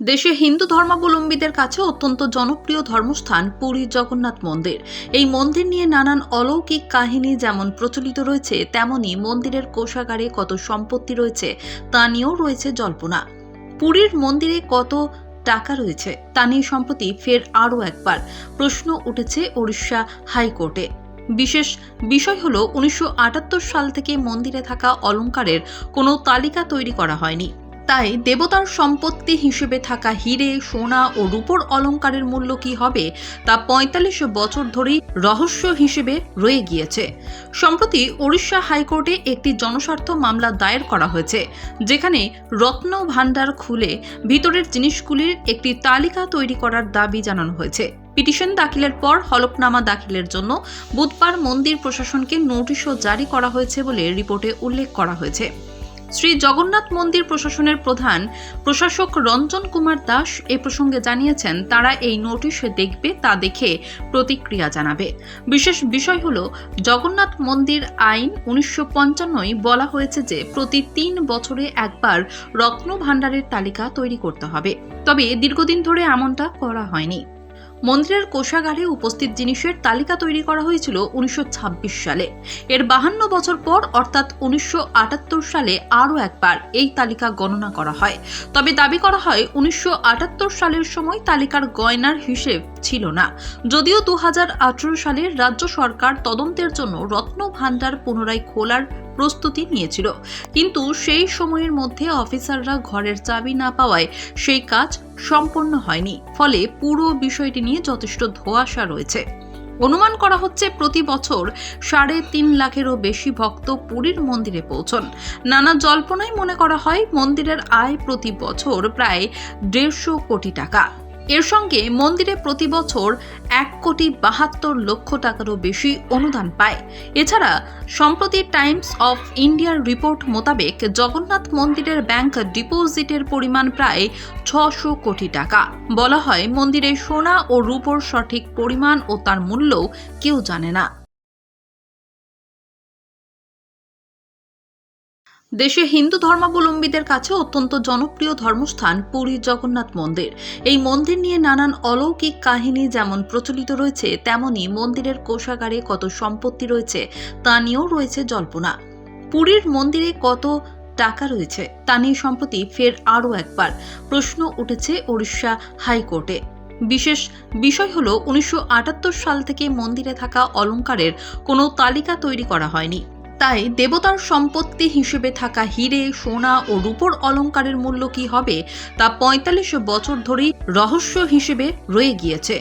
দেশে হিন্দু ধর্মাবলম্বীদের কাছে অত্যন্ত জনপ্রিয় ধর্মস্থান পুরী জগন্নাথ মন্দির। এই মন্দির নিয়ে নানান অলৌকিক কাহিনী যেমন প্রচলিত রয়েছে, তেমনি মন্দিরের কোষাগারে কত সম্পত্তি রয়েছে তা নিয়েও রয়েছে জল্পনা। পুরীর মন্দিরে কত টাকা রয়েছে তা নিয়ে সম্প্রতি ফের আরও একবার প্রশ্ন উঠেছে ওড়িশা হাইকোর্টে। বিশেষ বিষয় হলো 1978 সাল থেকে মন্দিরে থাকা অলংকারের কোনো তালিকা তৈরি করা হয়নি। তাই দেবতার সম্পত্তি হিসেবে থাকা হিরে, সোনা ও রূপোর অলংকারের মূল্য কি হবে তা ৪৫ বছর ধরেই রহস্য হিসেবে রয়ে গিয়েছে। সম্প্রতি ওড়িশা হাইকোর্টে একটি জনস্বার্থ মামলা দায়ের করা হয়েছে, যেখানে রত্ন ভাণ্ডার খুলে ভিতরের জিনিসগুলির একটি তালিকা তৈরি করার দাবি জানানো হয়েছে। পিটিশন দাখিলের পর হলফনামা দাখিলের জন্য বুধবার মন্দির প্রশাসনকে নোটিশও জারি করা হয়েছে বলে রিপোর্টে উল্লেখ করা হয়েছে। শ্রী জগন্নাথ মন্দির প্রশাসনের প্রধান প্রশাসক রঞ্জন কুমার দাস এ প্রসঙ্গে জানিয়েছেন, তারা এই নোটিশ দেখবে, তা দেখে প্রতিক্রিয়া জানাবে। বিশেষ বিষয় হল, জগন্নাথ মন্দির আইন 1995 বলা হয়েছে যে প্রতি 3 বছরে একবার রত্ন ভাণ্ডারের তালিকা তৈরি করতে হবে। তবে দীর্ঘদিন ধরে এমনটা করা হয়নি। মন্দিরের কোষাগারে উপস্থিত জিনিসের তালিকা তৈরি করা হয়েছিল 1926 সালে। এর 52 বছর পর অর্থাৎ 1978 সালে আরও একবার এই তালিকা গণনা করা হয়। তবে দাবি করা হয় 1978 সালের সময় তালিকার গয়নার হিসেব ছিল না, যদিও 2018 সালে রাজ্য সরকার তদন্তের জন্য রত্ন ভাণ্ডার পুনরায় খোলার প্রস্তুতি নিয়েছিল, কিন্তু সেই সময়ের মধ্যে অফিসাররা ঘরের চাবি না পাওয়ায় সেই কাজ সম্পন্ন হয়নি। ফলে পুরো বিষয়টি নিয়ে যথেষ্ট ধোঁয়াশা রয়েছে। অনুমান করা হচ্ছে প্রতি বছর 3.5 লাখেরও বেশি ভক্ত পুরীর মন্দিরে পৌঁছন। নানা জল্পনায় মনে করা হয় মন্দিরের আয় প্রতি বছর প্রায় 150 কোটি টাকা। এর সঙ্গে মন্দিরে প্রতি বছর 1,72,00,000 টাকারও বেশি অনুদান পায়। এছাড়া সম্প্রতি টাইমস অফ ইন্ডিয়ার রিপোর্ট মোতাবেক জগন্নাথ মন্দিরের ব্যাংক ডিপোজিটের পরিমাণ প্রায় 600 কোটি টাকা। বলা হয়, মন্দিরে সোনা ও রূপোর সঠিক পরিমাণ ও তার মূল্যও কেউ জানে না। দেশে হিন্দু ধর্মাবলম্বীদের কাছে অত্যন্ত জনপ্রিয় ধর্মস্থান পুরী জগন্নাথ মন্দির। এই মন্দির নিয়ে নানান অলৌকিক কাহিনী যেমন প্রচলিত রয়েছে, তেমনি মন্দিরের কোষাগারে কত সম্পত্তি রয়েছে তা নিয়েও রয়েছে জল্পনা। পুরীর মন্দিরে কত টাকা রয়েছে তা নিয়ে সম্প্রতি ফের আরও একবার প্রশ্ন উঠেছে ওড়িশা হাইকোর্টে। বিশেষ বিষয় হলো, 1978 সাল থেকে মন্দিরে থাকা অলংকারের কোনো তালিকা তৈরি করা হয়নি। তাই দেবতার সম্পত্তি হিসেবে থাকা হিরে, সোনা ও রূপোর অলংকারের মূল্য কি হবে তা ৪৫ বছর ধরেই রহস্য হিসেবে রয়ে গিয়েছে।